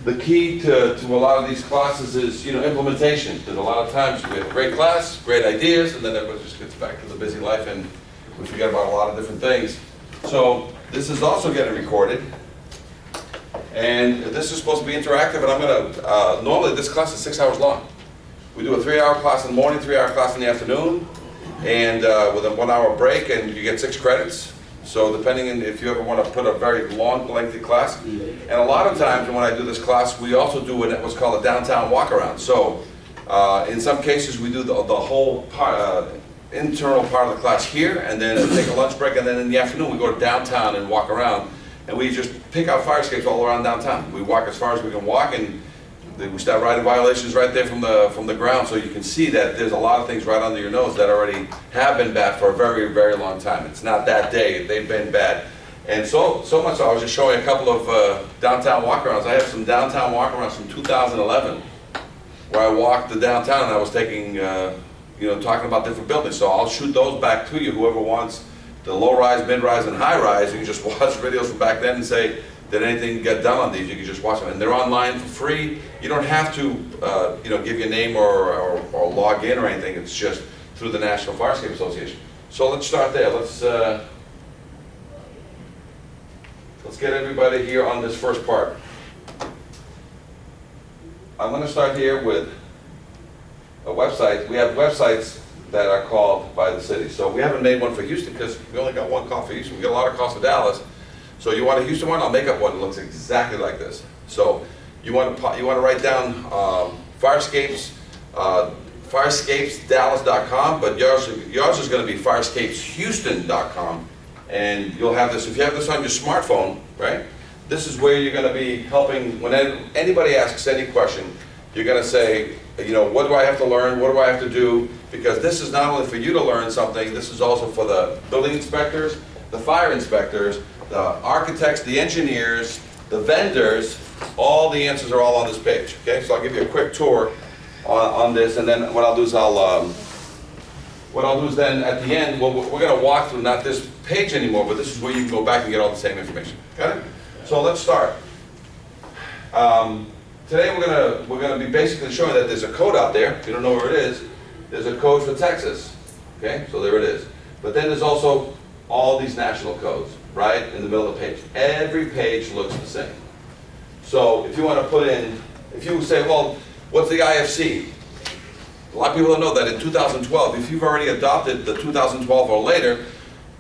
The key to a lot of these classes is, implementation. Because a lot of times we have a great class, great ideas, and then everybody just gets back to the busy life and we forget about a lot of different things. So this is also getting recorded. And this is supposed to be interactive, and I'm going to, normally this class is 6 hours long. We do a 3-hour class in the morning, 3-hour class in the afternoon, and with a 1-hour break, and you get 6 credits. So depending on if you ever want to put a very long, lengthy class. And a lot of times when I do this class, we also do what's called a downtown walk-around. So in some cases, we do the whole internal part of the class here, and then take a lunch break, and then in the afternoon, we go to downtown and walk around. And we just pick out fire escapes all around downtown. We walk as far as we can walk, and we start writing violations right there from the ground, so you can see that there's a lot of things right under your nose that already have been bad for a very, very long time. It's not that day, they've been bad. And so much so, I was just showing a couple of downtown walkarounds. I have some downtown walkarounds from 2011, where I walked the downtown and I was taking, talking about different buildings. So I'll shoot those back to you, whoever wants the low-rise, mid-rise, and high-rise. You can just watch videos from back then and say, did anything get done on these? You can just watch them, and they're online for free. You don't have to, give your name or log in or anything. It's just through the National Fire Escape Association. So let's start there. Let's get everybody here on this first part. I'm going to start here with a website. We have websites that are called by the city. So we haven't made one for Houston because we only got one call for Houston. We got a lot of calls for Dallas. So you want a Houston one? I'll make up one that looks exactly like this. So you want to write down Firescapes, firescapesdallas.com, but yours is going to be firescapeshouston.com, and you'll have this. If you have this on your smartphone, right? This is where you're going to be helping when anybody asks any question. You're going to say, what do I have to learn? What do I have to do? Because this is not only for you to learn something, this is also for the building inspectors, the fire inspectors, the architects, the engineers, the vendors. All the answers are all on this page. Okay, so I'll give you a quick tour on this, and then what I'll do is then at the end, we're going to walk through not this page anymore, but this is where you can go back and get all the same information. Got it? So let's start. Today we're gonna be basically showing that there's a code out there. If you don't know where it is, there's a code for Texas. Okay, so there it is. But then there's also all these national codes right in the middle of the page. Every page looks the same. So if you want to put in, if you say, well, what's the IFC? A lot of people don't know that in 2012, if you've already adopted the 2012 or later,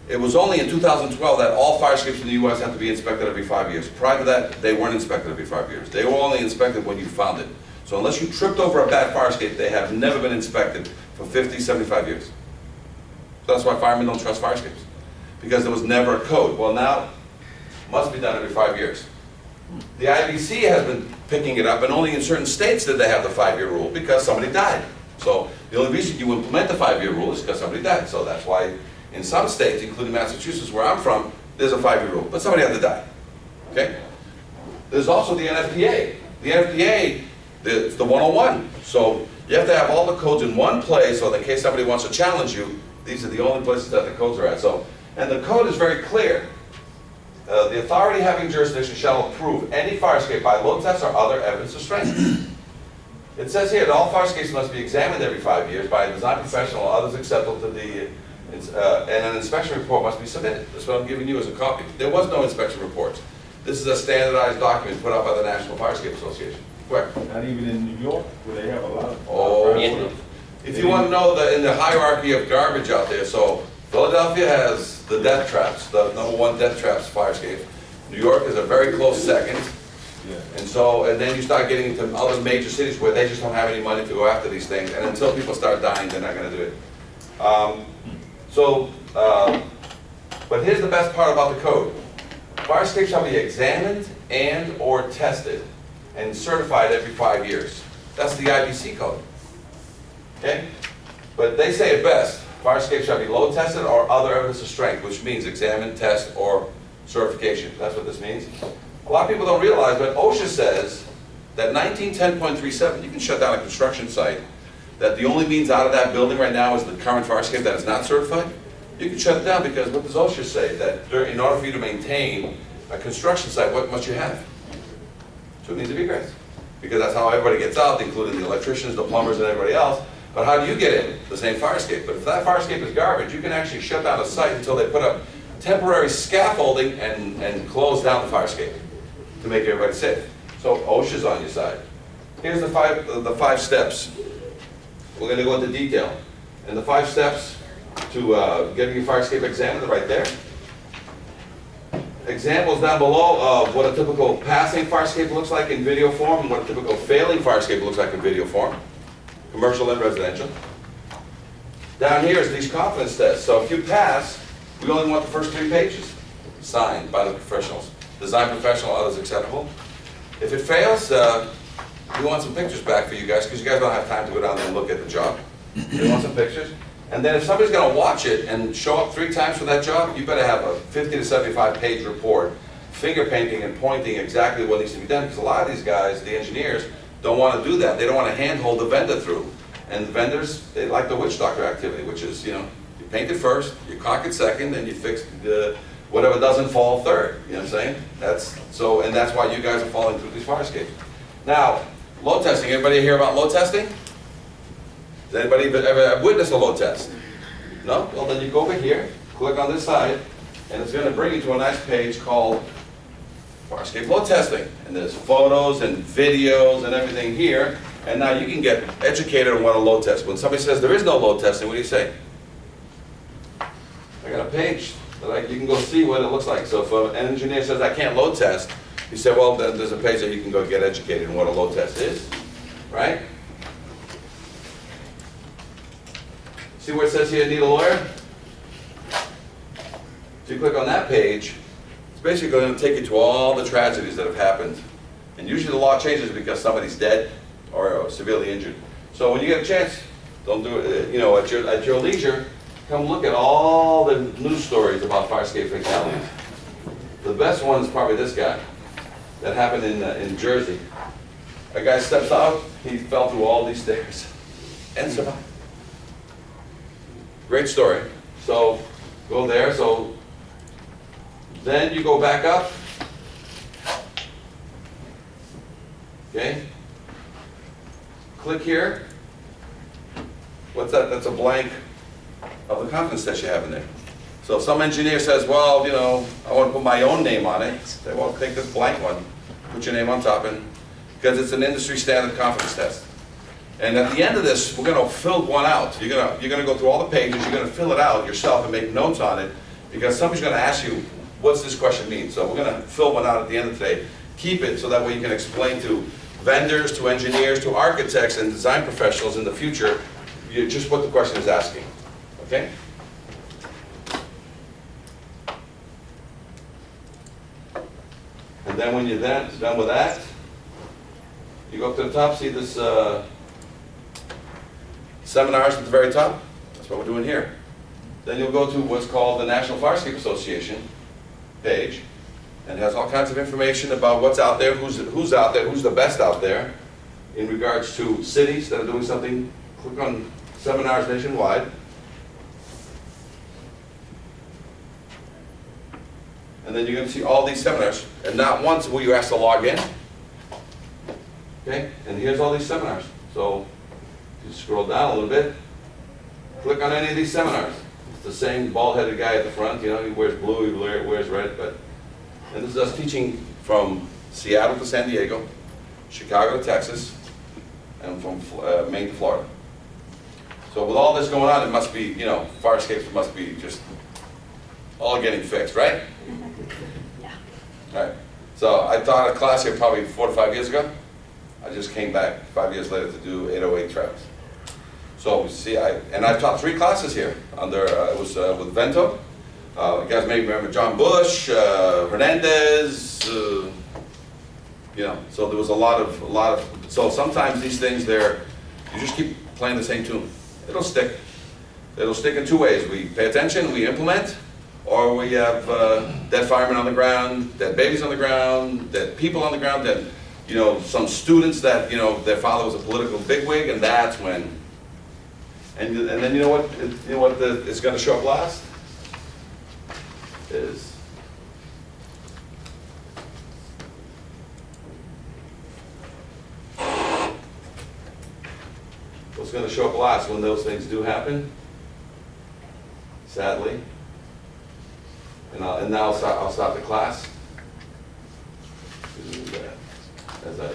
it was only in 2012 that all fire escapes in the U.S. have to be inspected every 5 years. Prior to that, they weren't inspected every 5 years. They were only inspected when you found it. So unless you tripped over a bad fire escape, they have never been inspected for 50, 75 years. So that's why firemen don't trust fire escapes, because there was never a code. Well, now, it must be done every 5 years. The IBC has been picking it up, and only in certain states did they have the 5-year rule, because somebody died. So the only reason you implement the 5-year rule is because somebody died. So that's why in some states, including Massachusetts, where I'm from, there's a 5-year rule, but somebody had to die. Okay? There's also the NFPA. The NFPA, it's the 101. So you have to have all the codes in one place, so that in case somebody wants to challenge you, these are the only places that the codes are at. So, and the code is very clear. The authority having jurisdiction shall approve any fire escape by load test or other evidence of strength. It says here that all fire escapes must be examined every 5 years by a design professional or others acceptable to the and an inspection report must be submitted. That's what I'm giving you as a copy. There was no inspection reports. This is a standardized document put out by the National Fire Escape Association. Correct. Not even in New York, where they have a lot of... If you want to know that in the hierarchy of garbage out there, so Philadelphia has the death traps, the #1 death traps fire escape. New York is a very close second. Yeah. And then you start getting into other major cities where they just don't have any money to go after these things. And until people start dying, they're not going to do it. But here's the best part about the code. Fire escapes shall be examined and or tested and certified every 5 years. That's the IBC code. Okay? But they say it best. Fire escapes shall be load tested or other evidence of strength, which means examine, test, or certification. That's what this means. A lot of people don't realize, but OSHA says that 1910.37, you can shut down a construction site, that the only means out of that building right now is the current fire escape that is not certified. You can shut it down because what does OSHA say? That in order for you to maintain a construction site, what must you have? So it needs to be egress. Because that's how everybody gets out, including the electricians, the plumbers, and everybody else. But how do you get in? The same fire escape. But if that fire escape is garbage, you can actually shut down a site until they put up temporary scaffolding and close down the fire escape to make everybody safe. So OSHA's on your side. Here's the five steps. We're going to go into detail. And the 5 steps to getting your fire escape examined are right there. Examples down below of what a typical passing fire escape looks like in video form and what a typical failing fire escape looks like in video form, commercial and residential. Down here is these confidence tests. So if you pass, we only want the first 3 pages signed by the professionals. Design professional, others acceptable. If it fails, we want some pictures back for you guys because you guys don't have time to go down there and look at the job. We want some pictures. And then if somebody's going to watch it and show up 3 times for that job, you better have a 50 to 75 page report, finger painting and pointing exactly what needs to be done. Because a lot of these guys, the engineers, don't want to do that. They don't want to handhold the vendor through. And the vendors, they like the witch doctor activity, which is, you paint it first, you caulk it second, and you fix whatever doesn't fall third. You know what I'm saying? And that's why you guys are falling through these fire escapes. Now, load testing. Everybody hear about load testing? Has anybody ever witnessed a load test? No? Well, then you go over here, click on this side, and it's going to bring you to a nice page called Fire Escape Load Testing. And there's photos and videos and everything here. And now you can get educated on what a load test. When somebody says there is no load testing, what do you say? I got a page that you can go see what it looks like. So if an engineer says I can't load test, you say, well, then there's a page that you can go get educated on what a load test is, right? See where it says here, need a lawyer? So you click on that page, it's basically going to take you to all the tragedies that have happened. And usually the law changes because somebody's dead or severely injured. So when you get a chance, don't do it, at your leisure, come look at all the news stories about fire escape fatalities. The best one is probably this guy. That happened in Jersey. A guy steps out, he fell through all these stairs and survived. Great story. So go there. So then you go back up. Okay. Click here. What's that? That's a blank of the confidence test you have in there. So if some engineer says, well, I want to put my own name on it, say, well, take this blank one, put your name on top, and because it's an industry standard confidence test. And at the end of this, we're going to fill one out. You're going to go through all the pages, you're going to fill it out yourself and make notes on it, because somebody's going to ask you, what's this question mean? So we're going to fill one out at the end of today. Keep it so that way you can explain to vendors, to engineers, to architects and design professionals in the future, just what the question is asking. Okay? And then when you're done with that, you go up to the top, see this seminars at the very top? That's what we're doing here. Then you'll go to what's called the National Fire Escape Association page, and it has all kinds of information about what's out there, who's out there, who's the best out there in regards to cities that are doing something. Click on seminars nationwide. And then you're going to see all these seminars, and not once will you ask to log in. Okay, and here's all these seminars. So if you scroll down a little bit, click on any of these seminars. It's the same bald-headed guy at the front, he wears blue, he wears red, and this is us teaching from Seattle to San Diego, Chicago to Texas, and from Maine to Florida. So with all this going on, it must be, fire escapes must be just all getting fixed, right? Yeah. All right. So I taught a class here probably 4 to 5 years ago. I just came back 5 years later to do 808 traps. So see, I've taught 3 classes here. It was with Vento. You guys may remember John Bush, Hernandez. So there was a lot of. So sometimes these things, you just keep playing the same tune. It'll stick. It'll stick in 2 ways. We pay attention, we implement, or we have dead firemen on the ground, dead babies on the ground, dead people on the ground, dead, some students that, their father was a political bigwig, and that's when. And then you know what is going to show up last? Is what's gonna show up a lot is when those things do happen, sadly. And now I'll stop the class. As I,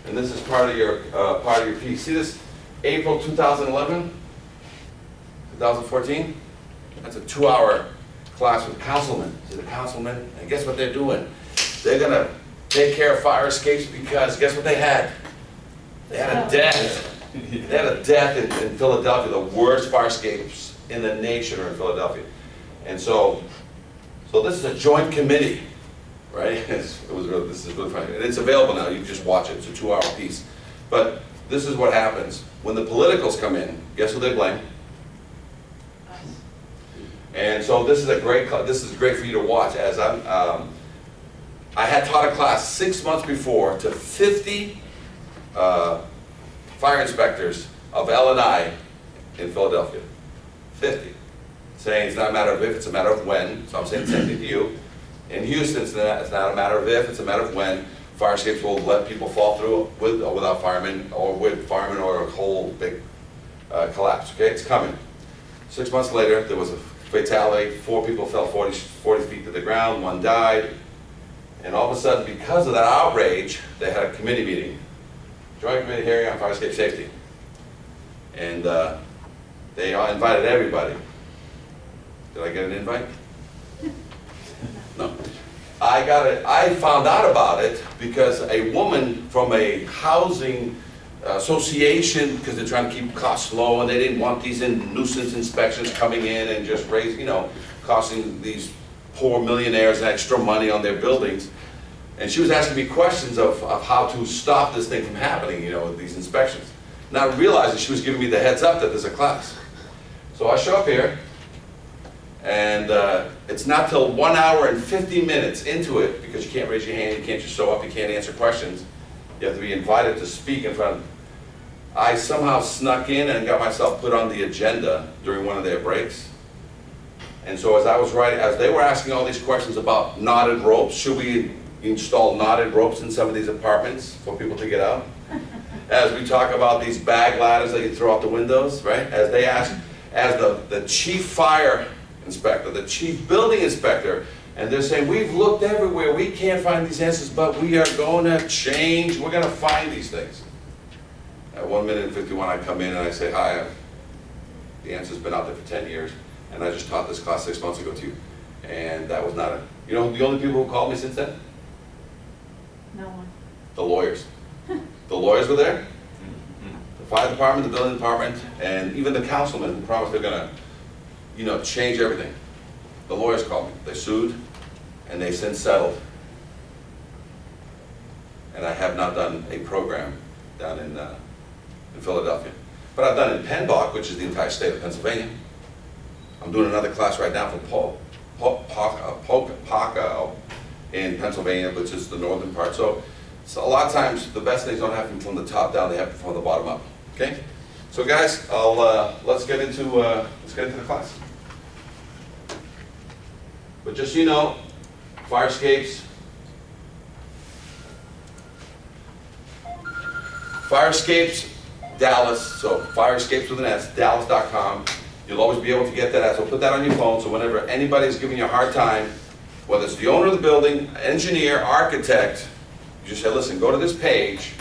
and this is part of your piece. See this, April 2011, 2014? That's a 2-hour class with councilmen. See the councilmen, and guess what they're doing? They're gonna take care of fire escapes because guess what they had? They had a death. They had a death in Philadelphia, the worst fire escapes in the nation are in Philadelphia. And so this is a joint committee, right? This is really funny. And it's available now, you can just watch it, it's a 2-hour piece. But this is what happens. When the politicals come in, guess who they blame? And so this is great for you to watch as I had taught a class 6 months before to 50 fire inspectors of L&I in Philadelphia. 50. Saying it's not a matter of if, it's a matter of when. So I'm saying the same thing to you. In Houston, it's not a matter of if, it's a matter of when. Fire escapes will let people fall through with or without firemen, or with firemen, or a whole big collapse. Okay, it's coming. 6 months later, there was a fatality. 4 people fell 40 feet to the ground. 1 died. And all of a sudden, because of that outrage, they had a committee meeting. Joint Committee hearing on fire escape safety. And they invited everybody. Did I get an invite? No. I found out about it because a woman from a housing association, because they're trying to keep costs low and they didn't want these nuisance inspections coming in and just costing these poor millionaires extra money on their buildings. And she was asking me questions of how to stop this thing from happening, with these inspections. Not realizing she was giving me the heads up that there's a class. So I show up here, and it's not till 1 hour and 50 minutes into it, because you can't raise your hand, you can't just show up, you can't answer questions. You have to be invited to speak in front of. I somehow snuck in and got myself put on the agenda during one of their breaks. And so as they were asking all these questions about knotted ropes, should we install knotted ropes in some of these apartments for people to get out? As we talk about these bag ladders that you throw out the windows, right? As they ask, as the chief fire inspector, the chief building inspector, and they're saying, we've looked everywhere, we can't find these answers, but we are going to change, we're going to find these things. At 1 minute and 51, I come in and I say, hi, the answer's been out there for 10 years, and I just taught this class 6 months ago to you. And that was not it. You know the only people who called me since then? No one. The lawyers. The lawyers were there. The fire department, the building department, and even the councilmen who promised they're going to, change everything. The lawyers called me. They sued, and they've since settled. And I have not done a program down in Philadelphia. But I've done in Penbach, which is the entire state of Pennsylvania. I'm doing another class right now for Poca in Pennsylvania, which is the northern part. So a lot of times the best things don't happen from the top down; they happen from the bottom up. Okay. So guys, let's get into the class. But just so you know, fire escapes. Fire escapes, Dallas. So fire escapes with an S, Dallas.com. You'll always be able to get that. So put that on your phone. So whenever anybody's giving you a hard time, whether it's the owner of the building, engineer, architect, you just say, listen, go to this page.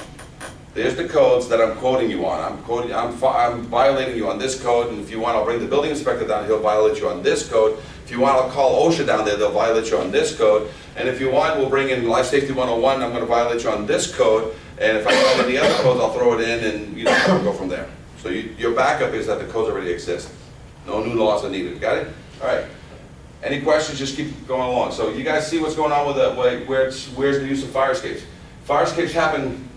There's the codes that I'm quoting you on. I'm violating you on this code, and if you want, I'll bring the building inspector down. He'll violate you on this code. If you want, I'll call OSHA down there. They'll violate you on this code. And if you want, we'll bring in Life Safety 101. I'm going to violate you on this code. And if I find any other codes, I'll throw it in, and go from there. So your backup is that the codes already exist. No new laws are needed. Got it? All right. Any questions? Just keep going along. So you guys see what's going on with where's the use of fire escapes? Fire escapes happen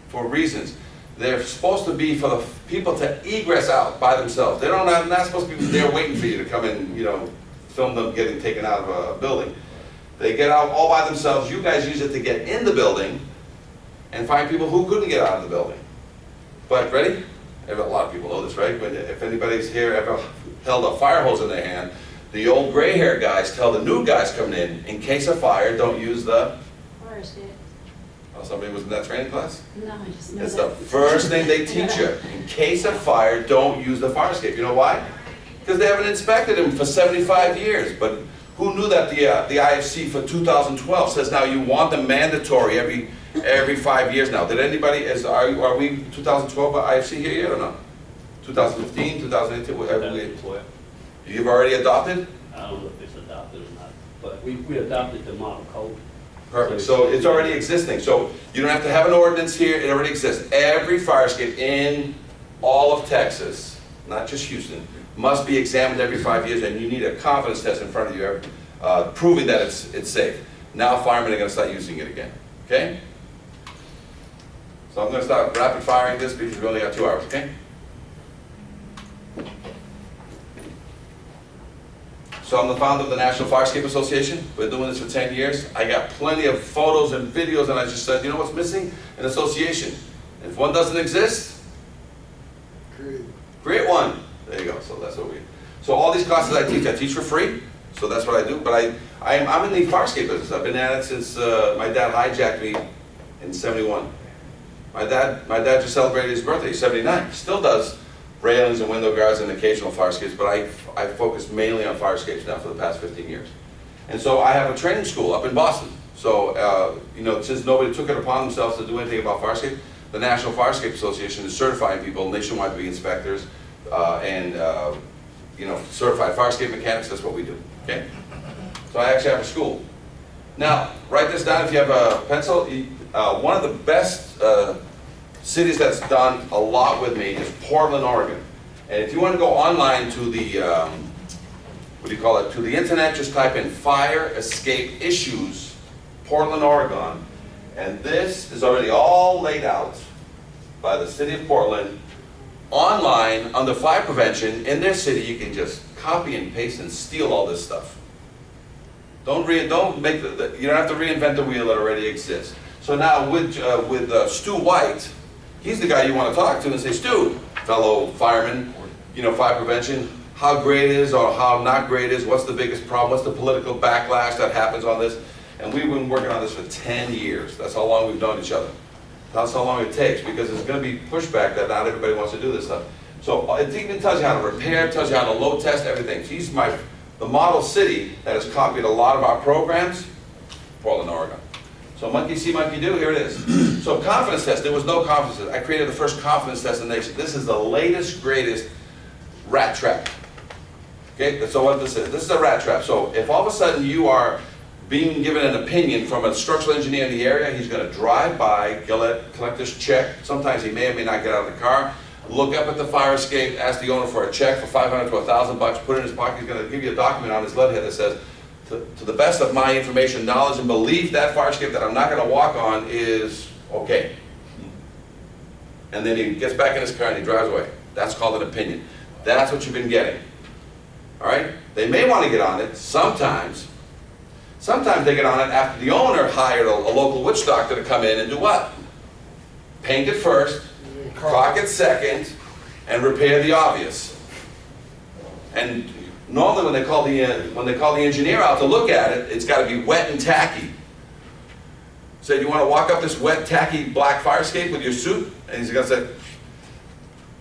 for reasons. They're supposed to be for the people to egress out by themselves. They're not supposed to be there waiting for you to come in, film them getting taken out of a building. They get out all by themselves. You guys use it to get in the building and find people who couldn't get out of the building. But ready? A lot of people know this, right? But if anybody's here ever held a fire hose in their hand, the old gray hair guys tell the new guys coming in case of fire, don't use the Fire escape. Oh, somebody was in that training class? No, I just know It's that. the first thing they teach you. In case of fire, don't use the fire escape. You know why? Because they haven't inspected them for 75 years. But who knew that the IFC for 2012 says now you want them mandatory every 5 years now? Did anybody, are we 2012 IFC here yet or not? 2015, 2018? You've already adopted? I don't know if it's adopted or not, but we adopted the model code. Perfect, so it's already existing. So you don't have to have an ordinance here, it already exists. Every fire escape in all of Texas, not just Houston, must be examined every 5 years, and you need a confidence test in front of you proving that it's safe. Now firemen are going to start using it again, okay? So I'm going to start rapid firing this because we only got 2 hours, okay? So I'm the founder of the National Fire Escape Association. We're doing this for 10 years. I got plenty of photos and videos, and I just said, you know what's missing? An association. If one doesn't exist, create one. There you go, so that's what we do. So all these classes I teach for free, so that's what I do. But I'm in the fire escape business. I've been at it since my dad hijacked me in '71. My dad just celebrated his birthday, he's 79. He still does railings and window guards and occasional fire escapes, but I focus mainly on fire escapes now for the past 15 years. And so I have a training school up in Boston. So, you know, since nobody took it upon themselves to do anything about fire escape, the National Fire Escape Association is certifying people nationwide to be inspectors and, you know, certified fire escape mechanics. That's what we do, okay? So I actually have a school. Now, write this down if you have a pencil. One of the best cities that's done a lot with me is Portland, Oregon. And if you want to go online to the, what do you call it, to the internet, just type in fire escape issues, Portland, Oregon. And this is already all laid out by the city of Portland, online, under fire prevention. In their city, you can just copy and paste and steal all this stuff. Don't make you don't have to reinvent the wheel that already exists. So now with Stu White, he's the guy you want to talk to and say, Stu, fellow fireman, you know, fire prevention, how great it is or how not great it is, what's the biggest problem, what's the political backlash that happens on this? And we've been working on this for 10 years. That's how long we've known each other. That's how long it takes, because there's going to be pushback that not everybody wants to do this stuff. So it even tells you how to repair, tells you how to load test, everything. So he's the model city that has copied a lot of our programs, Portland, Oregon. So monkey see, monkey do, here it is. So confidence test, there was no confidence test. I created the first confidence test in the nation. This is the latest, greatest rat trap. Okay, that's what this is. This is a rat trap. So if all of a sudden you are being given an opinion from a structural engineer in the area, he's going to drive by, collect this check. Sometimes he may or may not get out of the car, look up at the fire escape, ask the owner for a check for $500 to $1,000, put it in his pocket. He's going to give you a document on his letterhead that says, to the best of my information, knowledge, and belief, that fire escape that I'm not going to walk on is okay. And then he gets back in his car and he drives away. That's called an opinion. That's what you've been getting. All right? They may want to get on it sometimes. Sometimes they get on it after the owner hired a local witch doctor to come in and do what? Paint it first, caulk it second, and repair the obvious. And normally when they call the engineer out to look at it, it's got to be wet and tacky. So you want to walk up this wet, tacky black fire escape with your suit? And he's going to say,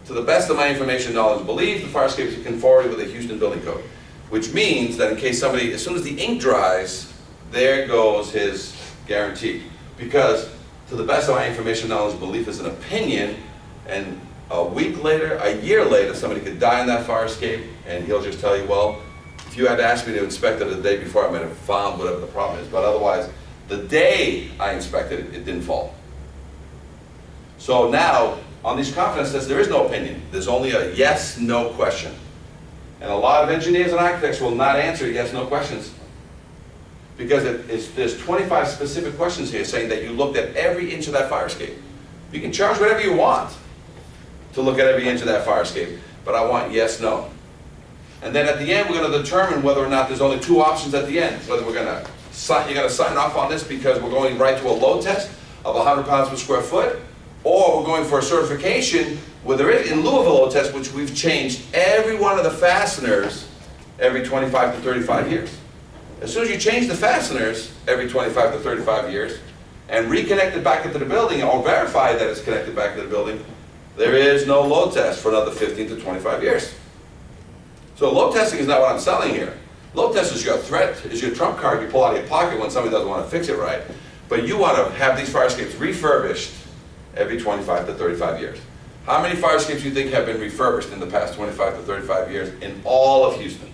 to the best of my information, knowledge, and belief, the fire escape is conforming with the Houston Building Code. Which means that in case somebody, as soon as the ink dries, there goes his guarantee. Because to the best of my information, knowledge, and belief is an opinion, and a week later, a year later, somebody could die in that fire escape, and he'll just tell you, well, if you had asked me to inspect it the day before, I might have found whatever the problem is. But otherwise, the day I inspected it, it didn't fall. So now, on these confidence tests, there is no opinion. There's only a yes, no question. And a lot of engineers and architects will not answer yes, no questions. Because there's 25 specific questions here saying that you looked at every inch of that fire escape. You can charge whatever you want to look at every inch of that fire escape, but I want yes, no. And then at the end, we're going to determine whether or not there's only 2 options at the end. Whether you're going to sign off on this because we're going right to a load test of 100 pounds per square foot, or we're going for a certification where there is, in lieu of a load test, which we've changed every one of the fasteners every 25 to 35 years. As soon as you change the fasteners every 25 to 35 years, and reconnect it back into the building, or verify that it's connected back to the building, there is no load test for another 15 to 25 years. So load testing is not what I'm selling here. Load test is your threat, is your trump card you pull out of your pocket when somebody doesn't want to fix it right. But you want to have these fire escapes refurbished every 25 to 35 years. How many fire escapes do you think have been refurbished in the past 25 to 35 years in all of Houston?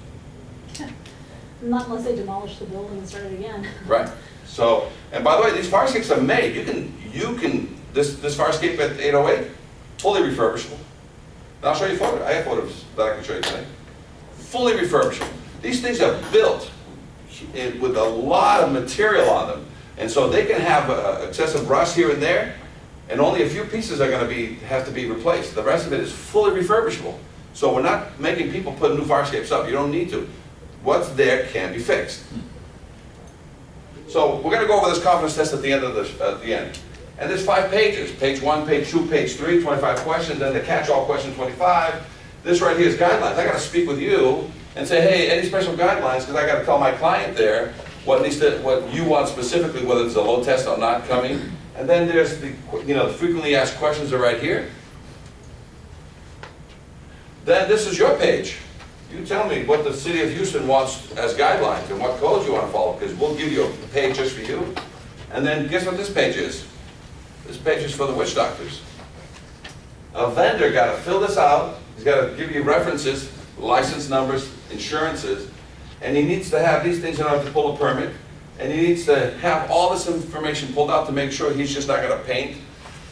Not unless they demolish the building and start it again. Right. So, and by the way, these fire escapes are made. This fire escape at 808, fully refurbishable. And I'll show you photos. I have photos that I can show you today. Fully refurbishable. These things are built with a lot of material on them. And so they can have excessive rust here and there, and only a few pieces are going to have to be replaced. The rest of it is fully refurbishable. So we're not making people put new fire escapes up. You don't need to. What's there can be fixed. So we're going to go over this confidence test at the end of the end. And there's 5 pages. Page 1, page 2, page 3, 25 questions, then the catch-all question 25. This right here is guidelines. I got to speak with you and say, hey, any special guidelines, because I got to tell my client there what you want specifically, whether it's a load test or not coming. And then there's the frequently asked questions are right here. Then this is your page. You tell me what the city of Houston wants as guidelines and what codes you want to follow, because we'll give you a page just for you. And then guess what this page is? This page is for the witch doctors. A vendor got to fill this out. He's got to give you references, license numbers, insurances, and he needs to have these things in order to pull a permit. And he needs to have all this information pulled out to make sure he's just not going to paint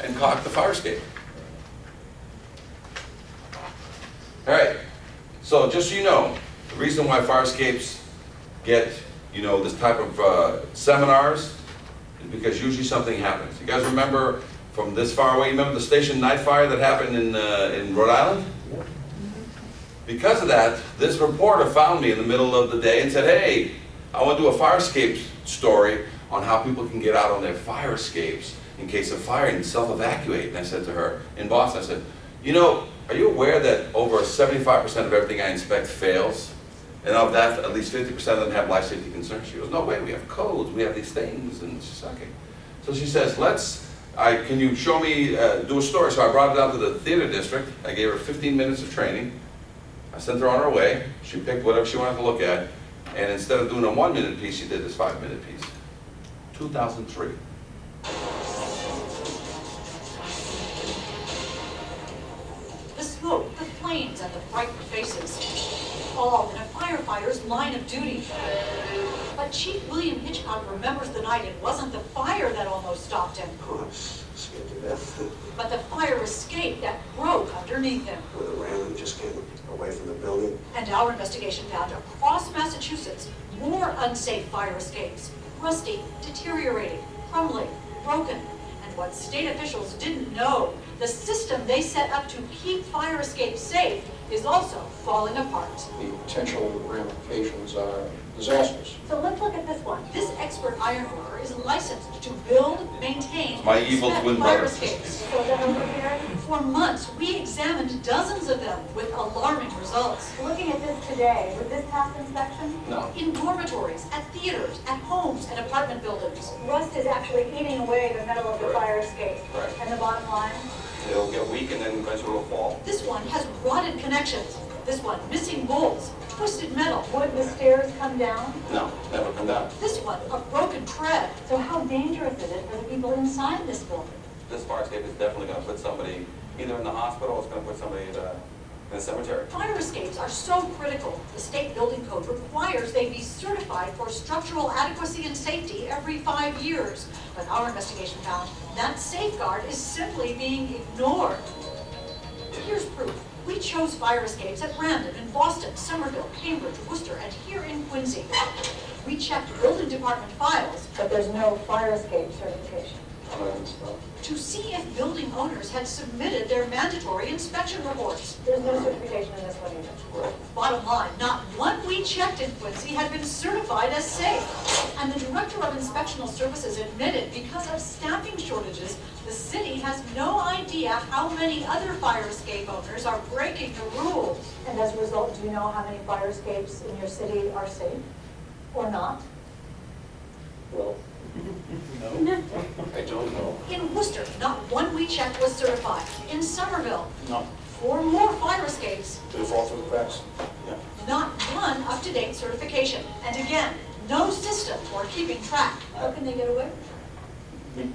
and caulk the fire escape. All right. So just so you know, the reason why fire escapes get, this type of seminars is because usually something happens. You guys remember from this far away, you remember the Station 9 fire that happened in Rhode Island? Because of that, this reporter found me in the middle of the day and said, hey, I want to do a fire escape story on how people can get out on their fire escapes in case of fire and self-evacuate. And I said to her, in Boston, I said, are you aware that over 75% of everything I inspect fails? And of that, at least 50% of them have life safety concerns. She goes, no way, we have codes, we have these things. And she's okay. So she says, can you show me, do a story? So I brought her down to the theater district. I gave her 15 minutes of training. I sent her on her way. She picked whatever she wanted to look at. And instead of doing a 1-minute piece, she did this 5-minute piece. 2003. The smoke, the flames, and the frightened faces, all in a firefighter's line of duty. But Chief William Hitchcock remembers the night it wasn't the fire that almost stopped him, Oh, I was scared to death. but the fire escape that broke underneath him. With a ram that just came away from the building. And our investigation found across Massachusetts more unsafe fire escapes, rusty, deteriorating, crumbling, broken. And what state officials didn't know, the system they set up to keep fire escapes safe is also falling apart. The potential ramifications are disastrous. So let's look at this one. This expert iron worker is licensed to build, maintain, My and evil inspect twin fire brother. escapes. So then over here, for months, we examined dozens of them with alarming results. Looking at this today, would this pass inspection? No. In dormitories, at theaters, at homes, and apartment buildings. Rust is actually eating away the metal of the fire escape. Right. And the bottom line? It'll get weak and then eventually it'll fall. This one has rotted connections. This one missing bolts, twisted metal. Would the stairs come down? No, never come down. This one, a broken tread. So how dangerous is it for the people inside this building? This fire escape is definitely going to put somebody either in the hospital or it's going to put somebody in a cemetery. Fire escapes are so critical. The state building code requires they be certified for structural adequacy and safety every 5 years. But our investigation found that safeguard is simply being ignored. Here's proof. We chose fire escapes at random in Boston, Somerville, Cambridge, Worcester, and here in Quincy. We checked building department files But there's no fire escape certification. to see if building owners had submitted their mandatory inspection reports. There's no certification in this one either. Bottom line, not one we checked in Quincy had been certified as safe. And the Director of Inspectional Services admitted because of staffing shortages, the city has no idea how many other fire escape owners are breaking the rules. And as a result, do you know how many fire escapes in your city are safe or not? Well, I don't know. In Worcester, not one we checked was certified. In Somerville, No. 4 more fire escapes, Did it fall through the cracks? Yeah. not one up-to-date certification. And again, no system for keeping track. How can they get away?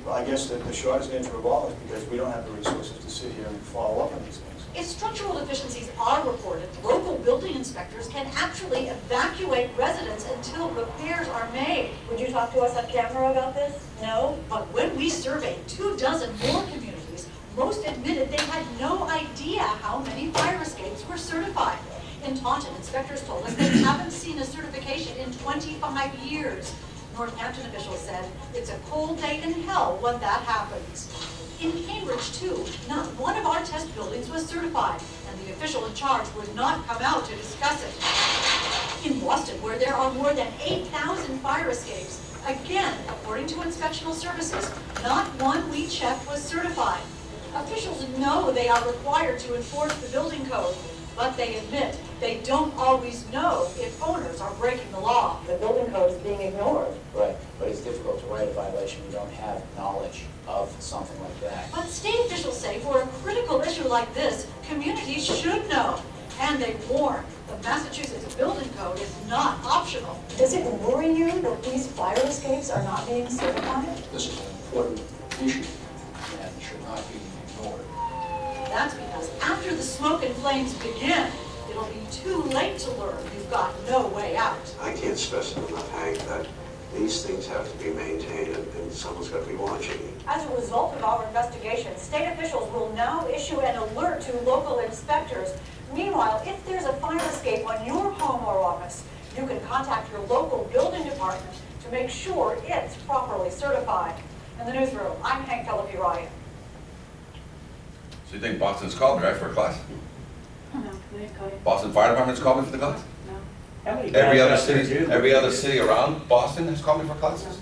I guess that the shortest answer of all is because we don't have the resources to sit here and follow up on these things. If structural deficiencies are reported, local building inspectors can actually evacuate residents until repairs are made. Would you talk to us on camera about this? No? But when we surveyed 24 more communities, most admitted they had no idea how many fire escapes were certified. In Taunton, inspectors told us they haven't seen a certification in 25 years. Northampton officials said it's a cold day in hell when that happens. In Cambridge, too, not one of our test buildings was certified, and the official in charge would not come out to discuss it. In Boston, where there are more than 8,000 fire escapes, again, according to inspectional services, not one we checked was certified. Officials know they are required to enforce the building code, but they admit they don't always know if owners are breaking the law. The building code is being ignored. Right, but it's difficult to write a violation when you don't have knowledge of something like that. But state officials say for a critical issue like this, communities should know. And they warn, the Massachusetts building code is not optional. Does it worry you that these fire escapes are not being certified? This is an important issue. And it should not be ignored. That's because after the smoke and flames begin, it'll be too late to learn you've got no way out. I can't stress it enough, Hank, that these things have to be maintained and someone's got to be watching. As a result of our investigation, state officials will now issue an alert to local inspectors. Meanwhile, if there's a fire escape on your home or office, you can contact your local building department to make sure it's properly certified. In the newsroom, I'm Hank Telepi Ryan. So you think Boston's called me, right, for a class? No, they call you. Boston Fire Department's called me for the class? No. How many Every guys other out there city, do? every other city around Boston has called me for classes?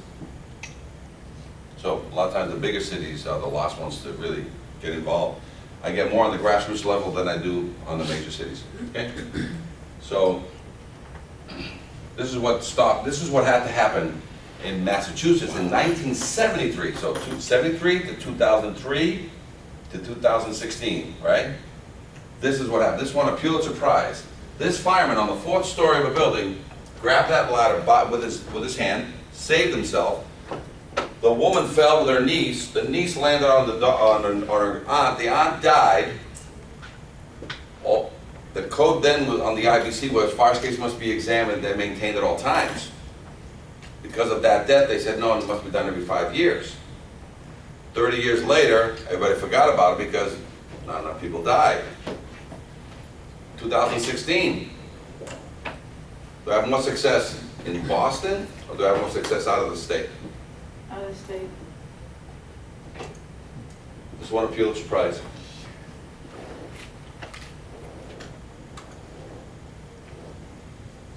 So a lot of times the bigger cities are the last ones to really get involved. I get more on the grassroots level than I do on the major cities, okay? So this is what had to happen in Massachusetts in 1973. So 73 to 2003 to 2016, right? This is what happened. This won a Pulitzer Prize. This fireman on the 4th story of a building grabbed that ladder with his hand, saved himself. The woman fell with her niece. The niece landed on her aunt. The aunt died. The code then on the IBC was fire escapes must be examined and maintained at all times. Because of that death, they said, no, it must be done every 5 years. 30 years later, everybody forgot about it because not enough people died. 2016. Do I have more success in Boston or do I have more success out of the state? Out of state. Just won a Pulitzer Prize.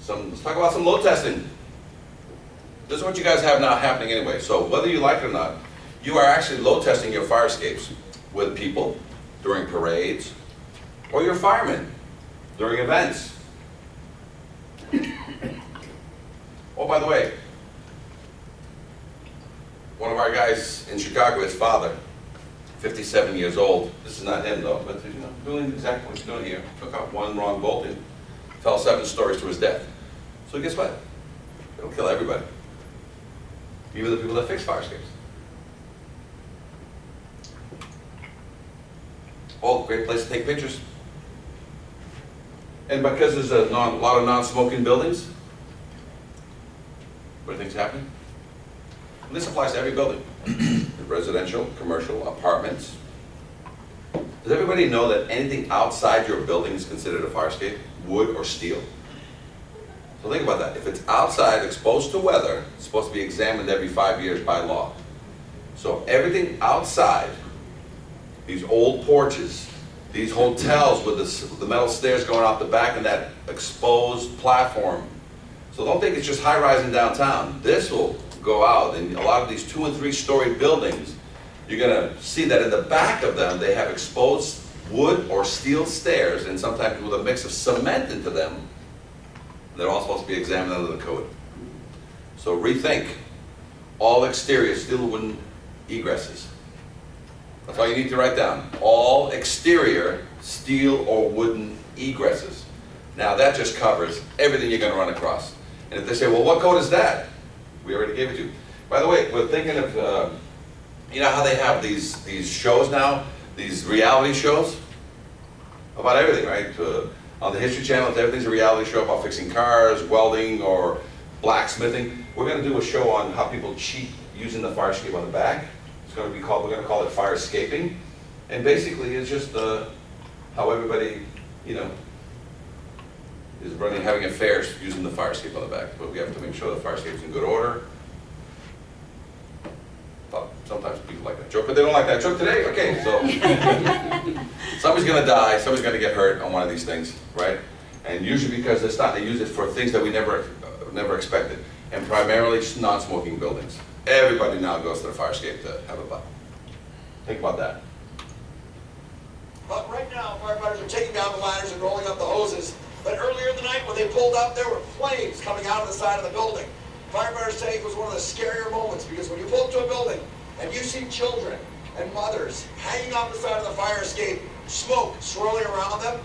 Let's talk about some load testing. This is what you guys have now happening anyway. So whether you like it or not, you are actually load testing your fire escapes with people during parades or your firemen during events. Oh, by the way, one of our guys in Chicago, his father, 57 years old. This is not him though, but you know, doing exactly what he's doing here. Took out one wrong bolt and fell 7 stories to his death. So guess what? It'll kill everybody. Even the people that fix fire escapes. Oh, great place to take pictures. And because there's a lot of non-smoking buildings, what do you think's happening? And this applies to every building. Residential, commercial, apartments. Does everybody know that anything outside your building is considered a fire escape? Wood or steel? So think about that. If it's outside, exposed to weather, it's supposed to be examined every 5 years by law. So everything outside, these old porches, these hotels with the metal stairs going out the back and that exposed platform. So don't think it's just high-rise in downtown. This will go out, and a lot of these 2- and 3-story buildings, you're gonna see that in the back of them, they have exposed wood or steel stairs, and sometimes with a mix of cement into them. They're all supposed to be examined under the code. So rethink all exterior steel or wooden egresses. That's all you need to write down. All exterior steel or wooden egresses. Now that just covers everything you're going to run across. And if they say, well, what code is that? We already gave it to you. By the way, we're thinking of, you know how they have these shows now, these reality shows about everything, right? On the History Channel, everything's a reality show about fixing cars, welding, or blacksmithing. We're going to do a show on how people cheat using the fire escape on the back. It's going to be called, we're going to call it fire escaping. And basically, it's just how everybody, you know, is running, having affairs using the fire escape on the back. But we have to make sure the fire escape's in good order. Sometimes people like that joke, but they don't like that joke today. Okay, so somebody's going to die, somebody's going to get hurt on one of these things, right? And usually because they're starting to use it for things that we never expected, and primarily non-smoking buildings. Everybody now goes to the fire escape to have a butt. Think about that. But right now, firefighters are taking down the ladders and rolling up the hoses. But earlier in the night, when they pulled up, there were flames coming out of the side of the building. Firefighters say it was one of the scarier moments because when you pull up to a building and you see children and mothers hanging off the side of the fire escape, smoke swirling around them,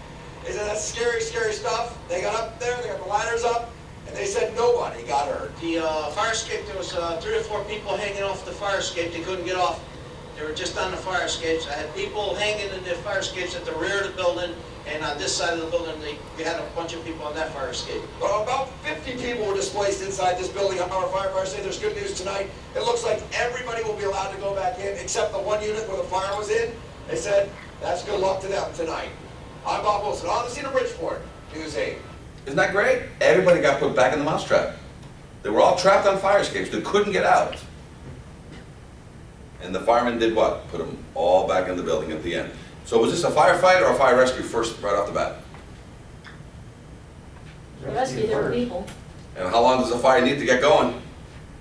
isn't that scary, scary stuff? They got up there, they got the ladders up, and they said nobody got hurt. The fire escape, there was 3 or 4 people hanging off the fire escape. They couldn't get off. They were just on the fire escapes. I had people hanging in the fire escapes at the rear of the building, and on this side of the building, we had a bunch of people on that fire escape. Well, about 50 people were displaced inside this building. Our firefighters say there's good news tonight. It looks like everybody will be allowed to go back in except the one unit where the fire was in. They said that's good luck to them tonight. I'm Bob Wilson, on the scene of Bridgeport, News 8. Isn't that great? Everybody got put back in the mousetrap. They were all trapped on fire escapes. They couldn't get out. And the firemen did what? Put them all back in the building at the end. So was this a firefight or a fire rescue first, right off the bat? The rescue their people, And how long does a fire need to get going?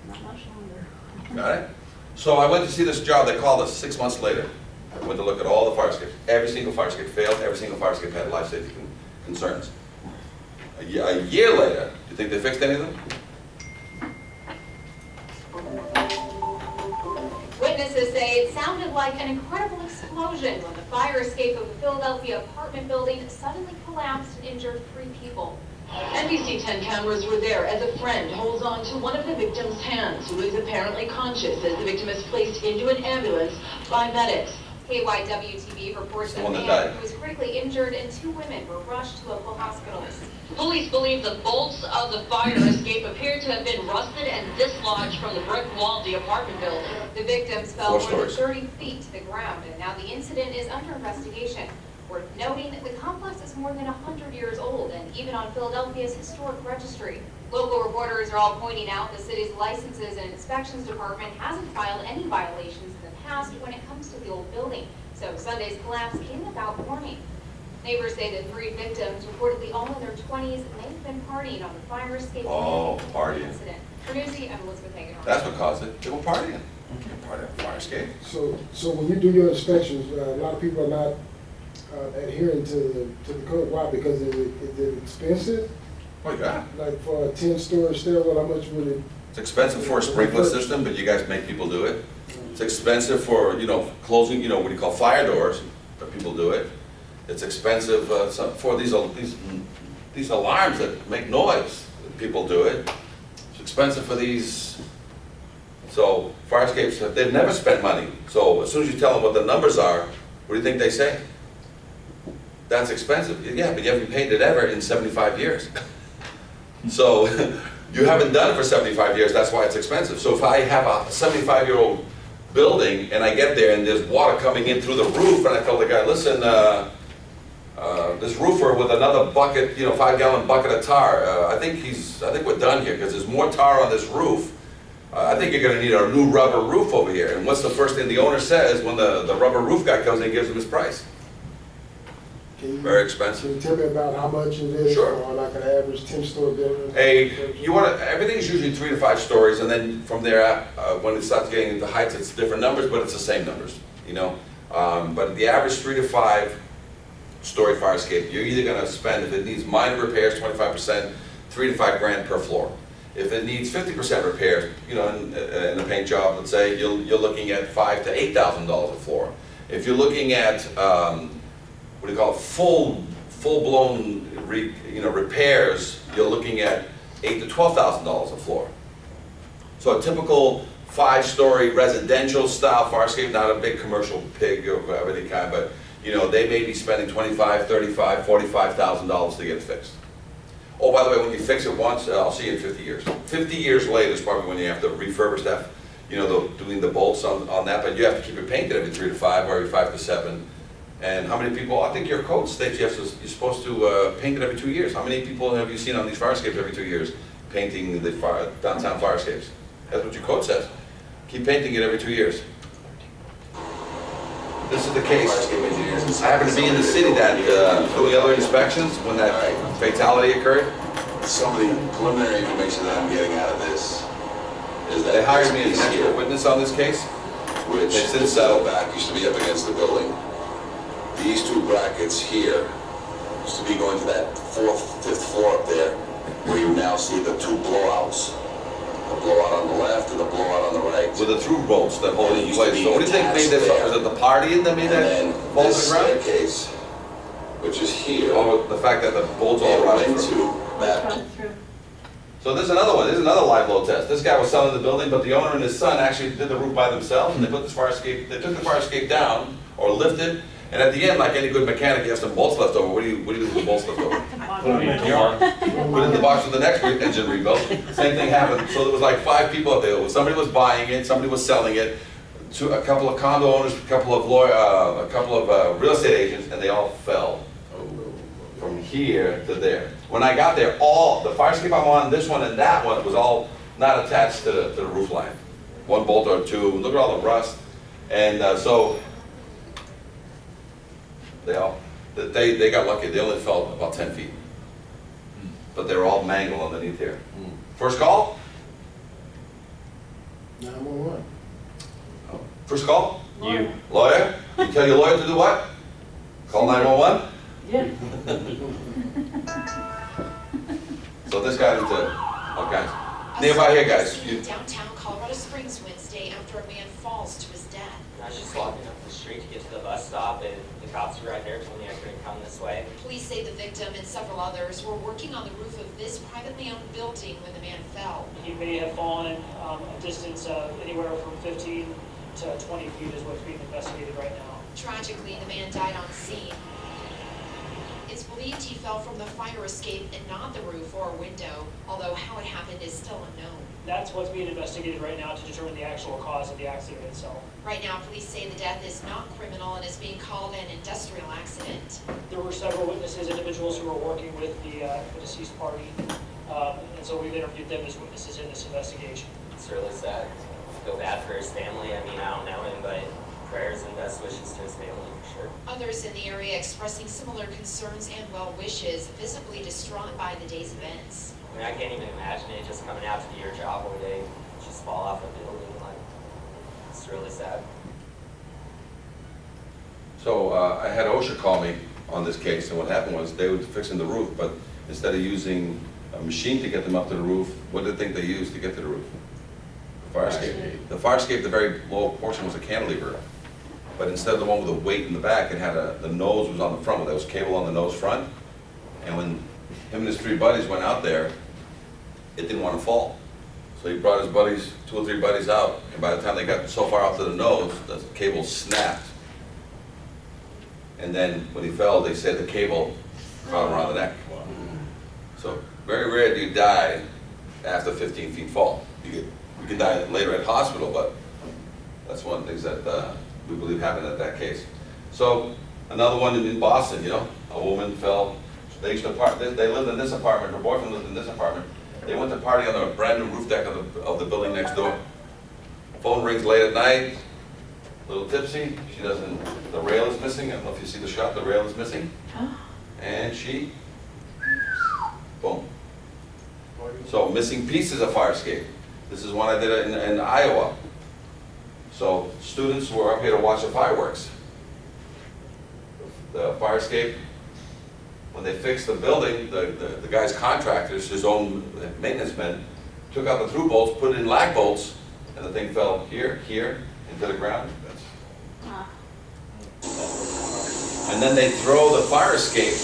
not much longer. Got it? So I went to see this job. They called us 6 months later. I went to look at all the fire escapes. Every single fire escape failed. Every single fire escape had life safety concerns. A year later, do you think they fixed any of them? Witnesses say it sounded like an incredible explosion when the fire escape of a Philadelphia apartment building suddenly collapsed and injured 3 people. NBC 10 cameras were there as a friend holds on to one of the victim's hands, who is apparently conscious as the victim is placed into an ambulance by medics. KYWTV reports The a one that man died. who was critically injured and 2 women were rushed to local hospitals. Police believe the bolts of the fire escape appear to have been rusted and dislodged from the brick wall of the apartment building. The victims fell 4 more than stories. 30 feet to the ground, and now the incident is under investigation. Worth noting that the complex is more than 100 years old and even on Philadelphia's historic registry. Local reporters are all pointing out the city's licenses and inspections department hasn't filed any violations in the past when it comes to the old building. So Sunday's collapse came without warning. Neighbors say the 3 victims, reportedly all in their 20s, may have been partying on the fire escape Oh, partying. incident. For Newsy, I'm Elizabeth Hagan. That's what caused it. They were partying. Partying on fire escape. So when you do your inspections, a lot of people are not adhering to the code. Why? Because is it expensive? Oh, yeah. Like for a 10-story stairwell, how much would it? It's expensive for a sprinkler system, but you guys make people do it. It's expensive for, you know, closing, you know, what do you call fire doors, but people do it. It's expensive for these alarms that make noise, people do it. It's expensive for these. So fire escapes, they've never spent money. So as soon as you tell them what the numbers are, what do you think they say? That's expensive. Yeah, but you haven't paid it ever in 75 years. So you haven't done it for 75 years, that's why it's expensive. So if I have a 75-year-old building and I get there and there's water coming in through the roof and I tell the guy, listen, this roofer with another bucket, you know, 5-gallon bucket of tar, I think we're done here because there's more tar on this roof. I think you're going to need a new rubber roof over here. And what's the first thing the owner says when the rubber roof guy comes and gives him his price? Very expensive. Can you tell me about how much it is Sure. for like an average 10-story building? Everything's usually 3 to 5 stories, and then from there, when it starts getting into heights, it's different numbers, but it's the same numbers, you know. But the average 3 to 5 story fire escape, you're either going to spend, if it needs minor repairs, 25%, 3 to 5 grand per floor. If it needs 50% repair, you know, in a paint job, let's say, you're looking at $5,000 to $8,000 a floor. If you're looking at, what do you call it, full-blown, repairs, you're looking at $8,000 to $12,000 a floor. So a typical 5-story residential style fire escape, not a big commercial pig of any kind, but you know, they may be spending $25,000, $35,000, $45,000 to get it fixed. Oh, by the way, when you fix it once, I'll see you in 50 years. 50 years later is probably when you have to refurbish that, you know, doing the bolts on that, but you have to keep it painted every 3 to 5 or every 5 to 7. And how many people, I think your code states you're supposed to paint it every 2 years. How many people have you seen on these fire escapes every 2 years painting the downtown fire escapes? That's what your code says. Keep painting it every 2 years. This is the case. I happened to be in the city that, doing other inspections when that fatality occurred. Some of the preliminary information that I'm getting out of this is that they hired me as an expert witness on this case, which they've since the settled. back used to be up against the building. These 2 brackets here used to be going to that 4th, 5th floor up there, where you now see the 2 blowouts. The blowout on the left and the blowout on the right. With the through bolts that hold it in place. So what do you think made this? Was it the party that made that bolt This around? staircase, which is here, Oh, the fact that the bolts all run run into through. that. So there's another one. There's another live load test. This guy was selling the building, but the owner and his son actually did the roof by themselves, and they put this fire escape. They took the fire escape down or lifted, and at the end, like any good mechanic, you have some bolts left over. What do you do with the bolts left over? Put it in the box for the next engine rebuild. Same thing happened. So there was like 5 people up there. Somebody was buying it, somebody was selling it, a couple of condo owners, a couple of real estate agents, and they all fell from here to there. When I got there, all the fire escape I'm on, this one and that one, was all not attached to the roof line. 1 bolt or 2. Look at all the rust, and so they got lucky. They only fell about 10 feet. But they were all mangled underneath here. First call? 911. First call? You. Lawyer? You tell your lawyer to do what? Call 911? Yeah. So this got into all kinds. Nearby here, guys. Downtown Colorado Springs Wednesday after a man falls to his death. I was just walking up the street to get to the bus stop, and the cops were right there, told me I couldn't come this way. Police say the victim and several others were working on the roof of this privately owned building when the man fell. He may have fallen a distance anywhere from 15 to 20 feet is what's being investigated right now. Tragically, the man died on scene. It's believed he fell from the fire escape and not the roof or a window, although how it happened is still unknown. That's what's being investigated right now to determine the actual cause of the accident itself. Right now, police say the death is not criminal and is being called an industrial accident. There were several witnesses, individuals who were working with the deceased party, and so we've interviewed them as witnesses in this investigation. It's really sad. I feel bad for his family. I mean, I don't know him, but prayers and best wishes to his family, for sure. Others in the area expressing similar concerns and well wishes, visibly distraught by the day's events. I mean, I can't even imagine it just coming out to do your job one day, just fall off a building. Like, it's really sad. So I had OSHA call me on this case, and what happened was they were fixing the roof, but instead of using a machine to get them up to the roof, what did they think they used to get to the roof? The fire escape. The fire escape, the very low portion was a cantilever. But instead of the one with the weight in the back, it had the nose was on the front, there was cable on the nose front. And when him and his 3 buddies went out there, it didn't want to fall. So he brought his buddies, 2 or 3 buddies out, and by the time they got so far out to the nose, the cable snapped. And then when he fell, they said the cable caught him around the neck. So very rare do you die after 15 feet fall. You can die later at hospital, but that's one of the things that we believe happened at that case. So another one in Boston, you know, a woman fell. They used to they lived in this apartment. Her boyfriend lived in this apartment. They went to party on the brand new roof deck of the building next door. Phone rings late at night. A little tipsy. She doesn't. The rail is missing. I don't know if you see the shot. The rail is missing. And she. Boom. So missing pieces of fire escape. This is one I did in Iowa. So students were up here to watch the fireworks. The fire escape, when they fixed the building, the guy's contractors, his own maintenance men, took out the through bolts, put it in lag bolts, and the thing fell here, into the ground. And then they throw the fire escape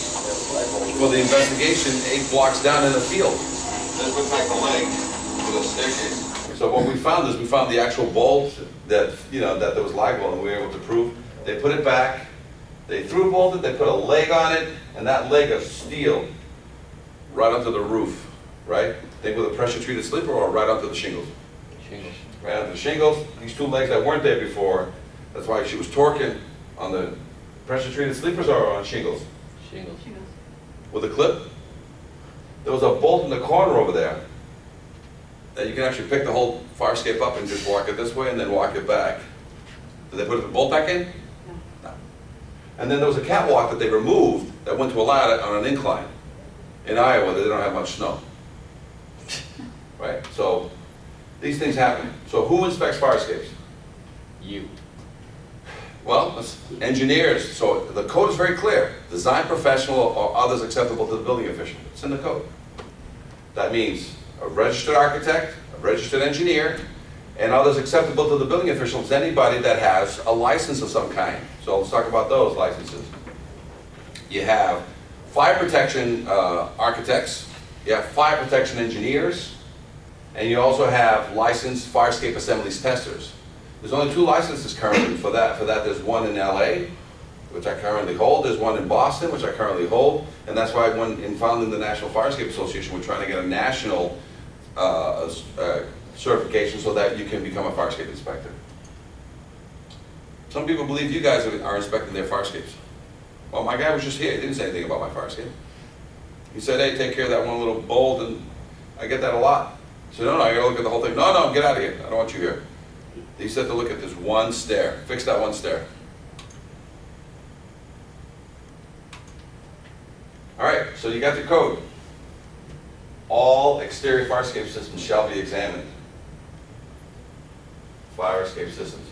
for the investigation 8 blocks down in the field. This looks like the leg to the staircase. So what we found is we found the actual bolt that, that there was lag bolt, and we were able to prove. They put it back, they through bolted, they put a leg on it, and that leg of steel right onto the roof, right? Think with a pressure treated sleeper or right onto the shingles? Shingles. Right onto the shingles. These 2 legs that weren't there before, that's why she was torquing on the pressure treated sleepers or on shingles. Shingles. With a clip. There was a bolt in the corner over there that you can actually pick the whole fire escape up and just walk it this way and then walk it back. Did they put the bolt back in? No. And then there was a catwalk that they removed that went to a ladder on an incline. In Iowa, they don't have much snow. Right? So these things happen. So who inspects fire escapes? You. Well, it's engineers. So the code is very clear. Design professional or others acceptable to the building official. It's in the code. That means a registered architect, a registered engineer, and others acceptable to the building official is anybody that has a license of some kind. So let's talk about those licenses. You have fire protection architects, you have fire protection engineers, and you also have licensed fire escape assemblies testers. There's only 2 licenses currently for that. There's one in LA, which I currently hold. There's one in Boston, which I currently hold. And that's why in founding the National Fire Escape Association, we're trying to get a national certification so that you can become a fire escape inspector. Some people believe you guys are inspecting their fire escapes. Well, my guy was just here. He didn't say anything about my fire escape. He said, hey, take care of that one little bolt, and I get that a lot. I said, no, I gotta look at the whole thing. No, get out of here. I don't want you here. He said to look at this one stair. Fix that one stair. All right, so you got the code. All exterior fire escape systems shall be examined. Fire escape systems.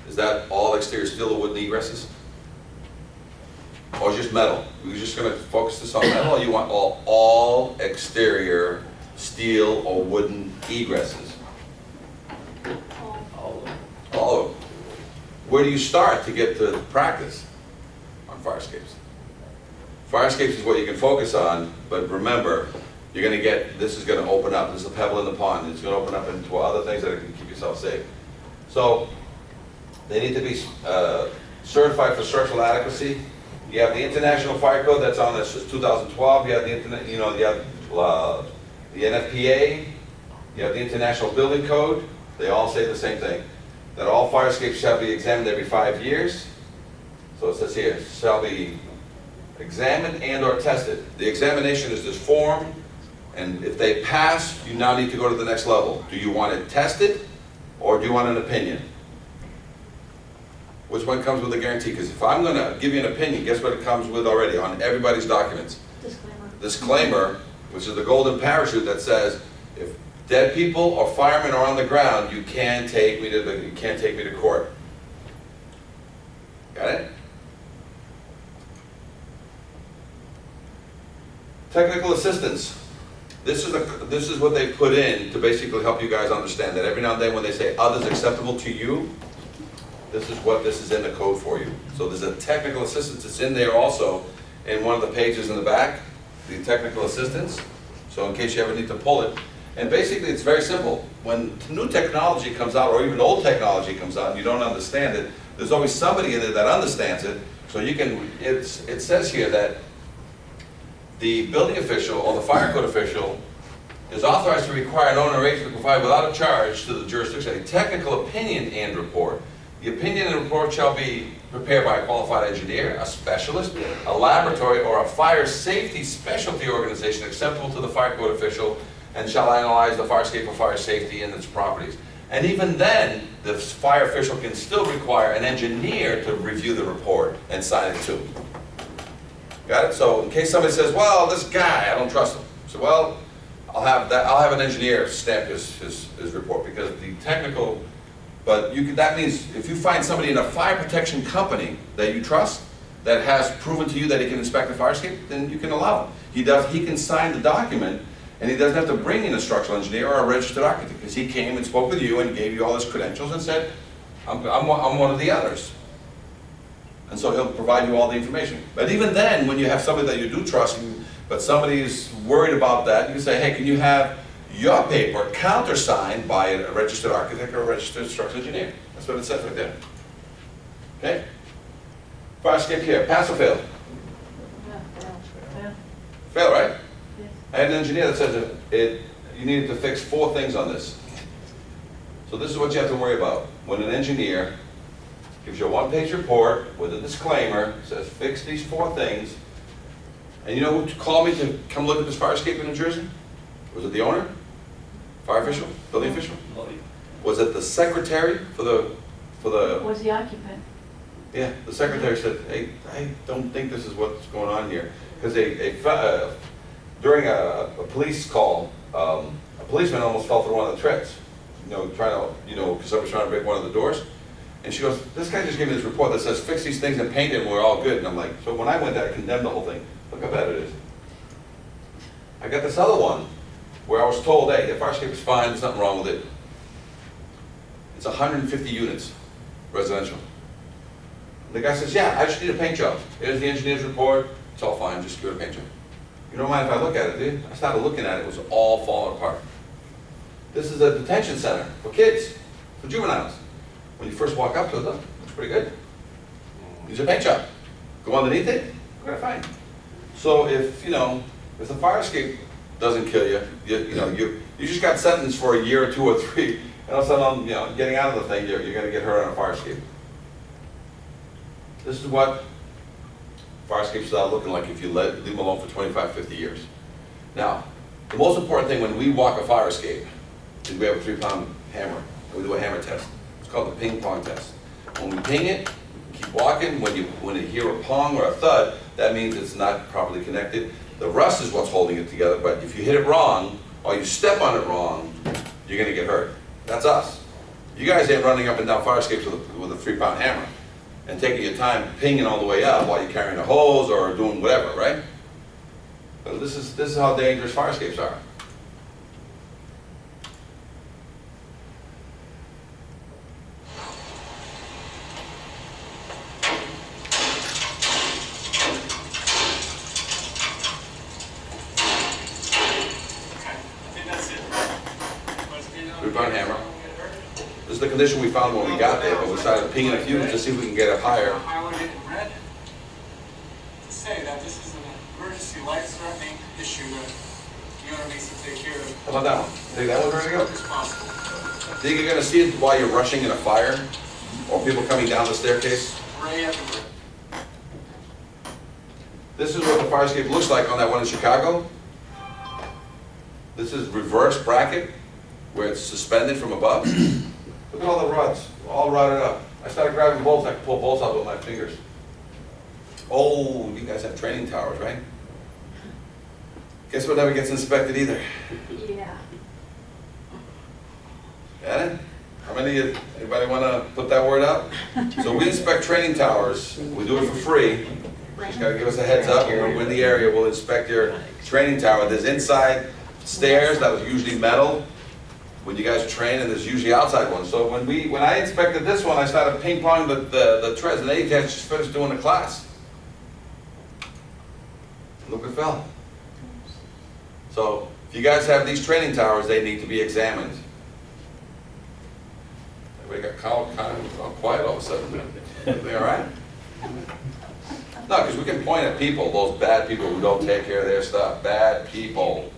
Is that all exterior steel or wooden egresses? Or just metal? We're just going to focus this on metal, or you want all exterior steel or wooden egresses? All of them. Where do you start to get to practice on fire escapes? Fire escapes is what you can focus on, but remember, you're going to get, this is going to open up. This is a pebble in the pond. It's going to open up into other things that can keep yourself safe. So, they need to be certified for structural adequacy. You have the International Fire Code that's on this, 2012. You have the internet, you have the NFPA. You have the International Building Code. They all say the same thing, that all fire escapes shall be examined every 5 years. So it says here, shall be examined and or tested. The examination is this form, and if they pass, you now need to go to the next level. Do you want it tested, or do you want an opinion? Which one comes with a guarantee? Because if I'm going to give you an opinion, guess what it comes with already on everybody's documents? Disclaimer. Disclaimer, which is the golden parachute that says, if dead people or firemen are on the ground, you can't take me to court. Got it? Technical assistance. This is what they put in to basically help you guys understand that every now and then when they say others acceptable to you, this is in the code for you. So there's a technical assistance. It's in there also in one of the pages in the back, the technical assistance. So in case you ever need to pull it. And basically it's very simple. When new technology comes out, or even old technology comes out and you don't understand it, there's always somebody in there that understands it. So you can, it says here that the building official or the fire code official is authorized to require an owner or agent to provide without a charge to the jurisdiction a technical opinion and report. The opinion and report shall be prepared by a qualified engineer, a specialist, a laboratory, or a fire safety specialty organization acceptable to the fire code official, and shall analyze the fire escape or fire safety and its properties. And even then, the fire official can still require an engineer to review the report and sign it too. Got it? So in case somebody says, well, this guy, I don't trust him. So well, I'll have an engineer stamp his report, because the technical, but that means if you find somebody in a fire protection company that you trust, that has proven to you that he can inspect the fire escape, then you can allow him. He can sign the document, And he doesn't have to bring in a structural engineer or a registered architect, because he came and spoke with you and gave you all his credentials and said, I'm one of the others. And so he'll provide you all the information. But even then, when you have somebody that you do trust, but somebody is worried about that, you can say, hey, can you have your paper countersigned by a registered architect or a registered structural engineer? That's what it says right there. Okay? Fire escape here, pass or fail? Fail, right? I had an engineer that said you needed to fix 4 things on this. So this is what you have to worry about. When an engineer gives you a 1-page report with a disclaimer, says fix these 4 things, and you know who called me to come look at this fire escape in New Jersey? Was it the owner? Fire official? Building official? Was it the secretary for the... Was the occupant? Yeah, the secretary said, hey, I don't think this is what's going on here. Because during a police call, a policeman almost fell through one of the treads. Because somebody was trying to break one of the doors. And she goes, this guy just gave me this report that says fix these things and paint it and we're all good. And I'm like, so when I went there, I condemned the whole thing. Look how bad it is. I got this other one where I was told, hey, the fire escape is fine, there's nothing wrong with it. It's 150 units, residential. And the guy says, yeah, I just need a paint job. Here's the engineer's report, it's all fine, just give it a paint job. You don't mind if I look at it, do you? I started looking at it, it was all falling apart. This is a detention center for kids, for juveniles. When you first walk up to it, it looks pretty good. Use a paint job. Go underneath it, we're gonna find. So if the fire escape doesn't kill you, you just got sentenced for a year or 2 or 3, and all of a sudden, getting out of the thing, you're gonna get hurt on a fire escape. This is what fire escapes start looking like if you leave them alone for 25, 50 years. Now, the most important thing when we walk a fire escape is we have a 3-pound hammer, and we do a hammer test. It's called the ping pong test. When we ping it, keep walking. When you hear a pong or a thud, that means it's not properly connected. The rust is what's holding it together, but if you hit it wrong, or you step on it wrong, you're gonna get hurt. That's us. You guys ain't running up and down fire escapes with a 3-pound hammer and taking your time pinging all the way up while you're carrying a hose or doing whatever, right? But this is how dangerous fire escapes are. Three-pound hammer. This is the condition we found when we got there, but we started pinging a few to see if we can get it higher. Highlighted in red to say that this is an emergency life-threatening issue that the owner needs to take care of. How about that one? Think that one's ready to go? As possible. Think you're gonna see it while you're rushing in a fire? Or people coming down the staircase? Ray everywhere. This is what the fire escape looks like on that one in Chicago. This is reverse bracket, where it's suspended from above. Look at all the rods, all rotted up. I started grabbing bolts, I could pull bolts out with my fingers. Oh, you guys have training towers, right? Guess what never gets inspected either? Yeah. Got it? How many of you, anybody want to put that word up? So we inspect training towers, we do it for free. Just gotta give us a heads up, when we're in the area, we'll inspect your training tower. There's inside stairs that was usually metal when you guys train, and there's usually outside ones. So when I inspected this one, I started ping-ponging the treads, and they just finished doing the class. Look what fell. So if you guys have these training towers, they need to be examined. Everybody got kind of quiet all of a sudden. Everything all right? No, because we can point at people, those bad people who don't take care of their stuff. Bad people.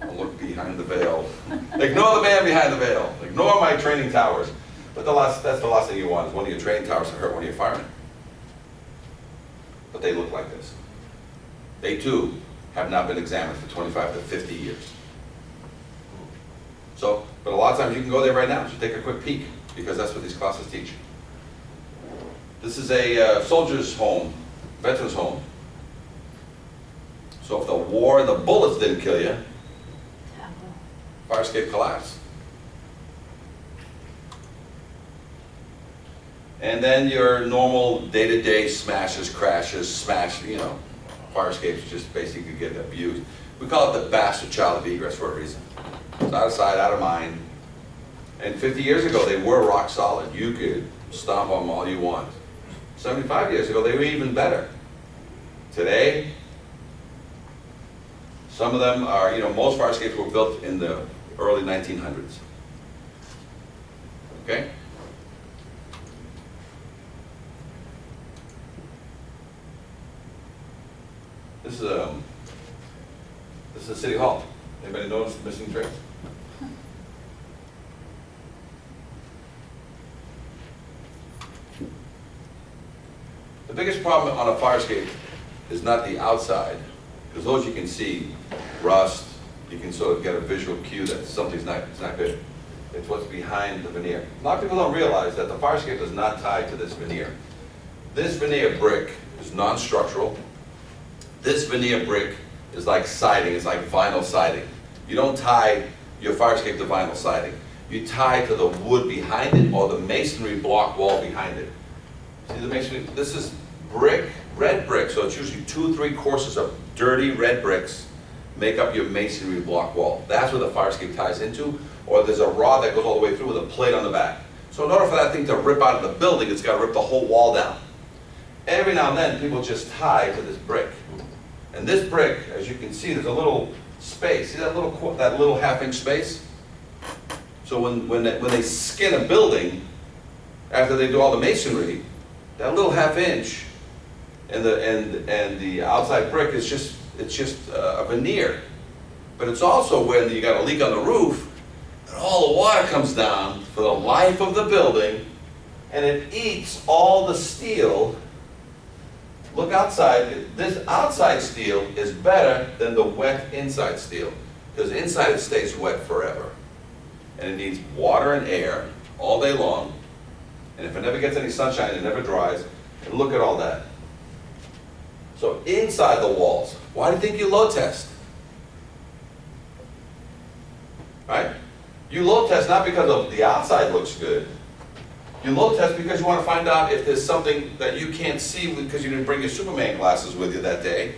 Don't look behind the veil. Ignore the man behind the veil. Ignore my training towers. But that's the last thing you want, is one of your training towers to hurt one of your firemen. But they look like this. They too have not been examined for 25 to 50 years. So, but a lot of times you can go there right now, just take a quick peek, because that's what these classes teach. This is a soldier's home, veteran's home. So if the war and the bullets didn't kill you, fire escape collapse. And then your normal day-to-day smashes, crashes, fire escapes just basically get abused. We call it the bastard child of egress for a reason. It's out of sight, out of mind. And 50 years ago, they were rock solid. You could stomp on them all you want. 75 years ago, they were even better. Today, some of them are, you know, most fire escapes were built in the early 1900s. Okay? This is City Hall. Anybody notice the missing trails? The biggest problem on a fire escape is not the outside, because those you can see, rust, you can sort of get a visual cue that something's not good. It's what's behind the veneer. A lot of people don't realize that the fire escape is not tied to this veneer. This veneer brick is non-structural. This veneer brick is like siding, it's like vinyl siding. You don't tie your fire escape to vinyl siding. You tie to the wood behind it or the masonry block wall behind it. See the masonry? This is brick, red brick, so it's usually 2 or 3 courses of dirty red bricks make up your masonry block wall. That's where the fire escape ties into, or there's a rod that goes all the way through with a plate on the back. So in order for that thing to rip out of the building, it's got to rip the whole wall down. Every now and then, people just tie to this brick. And this brick, as you can see, there's a little space. See that little half-inch space? So when they skin a building, after they do all the masonry, that little half-inch and the outside brick is just a veneer. But it's also when you got a leak on the roof, and all the water comes down for the life of the building, and it eats all the steel. Look outside. This outside steel is better than the wet inside steel, because inside it stays wet forever. And it needs water and air all day long. And if it never gets any sunshine, it never dries. And look at all that. So inside the walls, why do you think you load test? Right? You load test not because of the outside looks good. You load test because you want to find out if there's something that you can't see because you didn't bring your Superman glasses with you that day.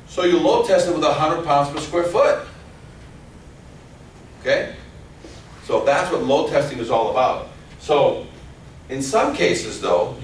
So you load test it with 100 pounds per square foot. Okay? So that's what load testing is all about. So in some cases though,